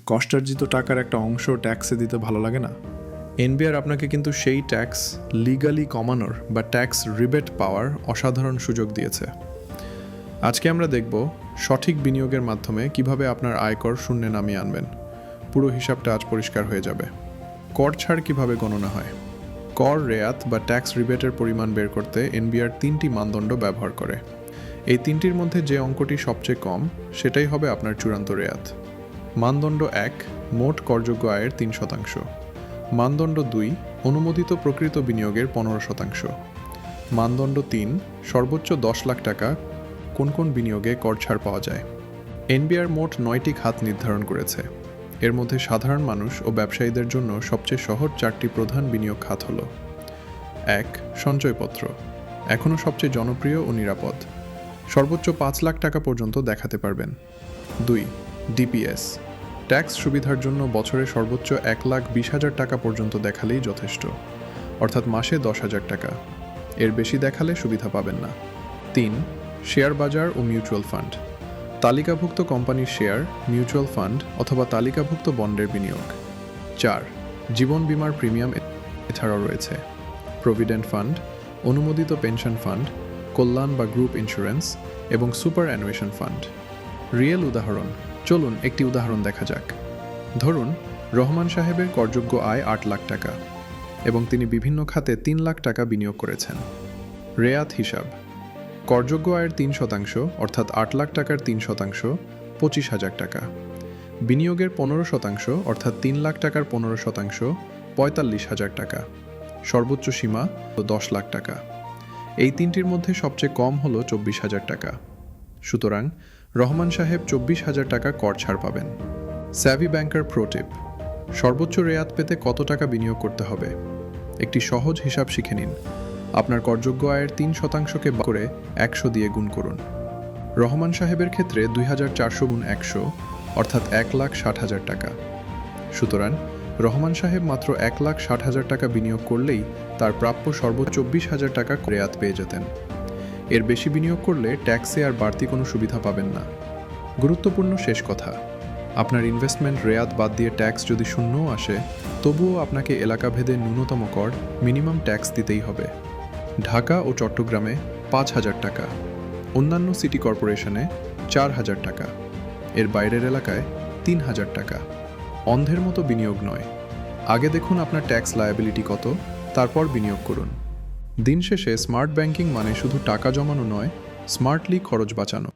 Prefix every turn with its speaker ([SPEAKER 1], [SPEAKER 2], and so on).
[SPEAKER 1] কষ্টার্জিত টাকার একটা অংশ ট্যাক্সে দিতে ভালো লাগে না? এনবিআর আপনাকে কিন্তু সেই ট্যাক্স লিগালি কমানোর বা ট্যাক্স রিবেট পাওয়ার অসাধারণ সুযোগ দিয়েছে। আজকে আমরা দেখব সঠিক বিনিয়োগের মাধ্যমে কিভাবে আপনার আয়কর শূন্যে নামিয়ে আনবেন। পুরো হিসাবটা আজ পরিষ্কার হয়ে যাবে। কর ছাড় কীভাবে গণনা হয়? কর রেয়াত বা ট্যাক্স রিবেটের পরিমাণ বের করতে এনবিআর 3টি মানদণ্ড ব্যবহার করে। এই 3টির মধ্যে যে অঙ্কটি সবচেয়ে কম সেটাই হবে আপনার চূড়ান্ত রেয়াত। মানদণ্ড 1, মোট করযোগ্য আয়ের 3%। মানদণ্ড 2, অনুমোদিত প্রকৃত বিনিয়োগের 15%। মানদণ্ড 3, সর্বোচ্চ 10 লাখ টাকা কোন কোন বিনিয়োগে কর ছাড় পাওয়া যায়। এনবিআর মোট 9টি খাত নির্ধারণ করেছে। এর মধ্যে সাধারণ মানুষ ও ব্যবসায়ীদের জন্য সবচেয়ে সহজ 4টি প্রধান বিনিয়োগ খাত হল: 1, সঞ্চয়পত্র, এখনও সবচেয়ে জনপ্রিয় ও নিরাপদ, সর্বোচ্চ 5 লাখ টাকা পর্যন্ত দেখাতে পারবেন। 2, ডিপিএস, ট্যাক্স সুবিধার জন্য বছরে সর্বোচ্চ 1,20,000 টাকা পর্যন্ত দেখালেই যথেষ্ট, অর্থাৎ মাসে 10,000 টাকা। এর বেশি দেখালে সুবিধা পাবেন না। 3, শেয়ার বাজার ও মিউচুয়াল ফান্ড, তালিকাভুক্ত কোম্পানির শেয়ার, মিউচুয়াল ফান্ড অথবা তালিকাভুক্ত বন্ডের বিনিয়োগ। 4, জীবন বীমার প্রিমিয়াম, এছাড়াও রয়েছে প্রভিডেন্ট ফান্ড, অনুমোদিত পেনশন ফান্ড, কল্যাণ বা গ্রুপ ইন্স্যুরেন্স এবং সুপার অ্যানুয়েশন ফান্ড। রিয়েল উদাহরণ, চলুন একটি উদাহরণ দেখা যাক। ধরুন রহমান সাহেবের করযোগ্য আয় 8 লাখ টাকা এবং তিনি বিভিন্ন খাতে 3 লাখ টাকা বিনিয়োগ করেছেন। রেয়াত হিসাব: করযোগ্য আয়ের 3% অর্থাৎ 8 লাখ টাকার 3% 25,000 টাকা, বিনিয়োগের 15% অর্থাৎ 3 লাখ টাকার 15% 45,000 টাকা, সর্বোচ্চ সীমা 10 লাখ টাকা। এই 3টির মধ্যে সবচেয়ে কম হল 24,000 টাকা। সুতরাং রহমান সাহেব 24,000 টাকা কর ছাড় পাবেন। স্যাভি ব্যাংকার প্রো টিপ: সর্বোচ্চ রেয়াত পেতে কত টাকা বিনিয়োগ করতে হবে? একটি সহজ হিসাব শিখে নিন। আপনার করযোগ্য আয়ের 3%কে করে 100 দিয়ে গুণ করুন। রহমান সাহেবের ক্ষেত্রে 2,400 গুণ 100 অর্থাৎ 1,60,000 টাকা। সুতরাং রহমান সাহেব মাত্র 1,60,000 টাকা বিনিয়োগ করলেই তার প্রাপ্য সর্বোচ্চ 24,000 টাকা রেয়াত পেয়ে যেতেন। এর বেশি বিনিয়োগ করলে ট্যাক্সে আর বাড়তি কোনো সুবিধা পাবেন না। গুরুত্বপূর্ণ শেষ কথা, আপনার ইনভেস্টমেন্ট রেয়াত বাদ দিয়ে ট্যাক্স যদি শূন্যও আসে, তবুও আপনাকে এলাকাভেদে ন্যূনতম কর মিনিমাম ট্যাক্স দিতেই হবে। ঢাকা ও চট্টগ্রামে 5,000 টাকা, অন্যান্য সিটি কর্পোরেশনে 4,000 টাকা, এর বাইরের এলাকায় 3,000 টাকা। অন্ধের মতো বিনিয়োগ নয়। আগে দেখুন আপনার ট্যাক্স লায়াবিলিটি কত, তারপর বিনিয়োগ করুন। দিন শেষে স্মার্ট ব্যাংকিং মানে শুধু টাকা জমানো নয়, স্মার্টলি খরচ বাঁচানো।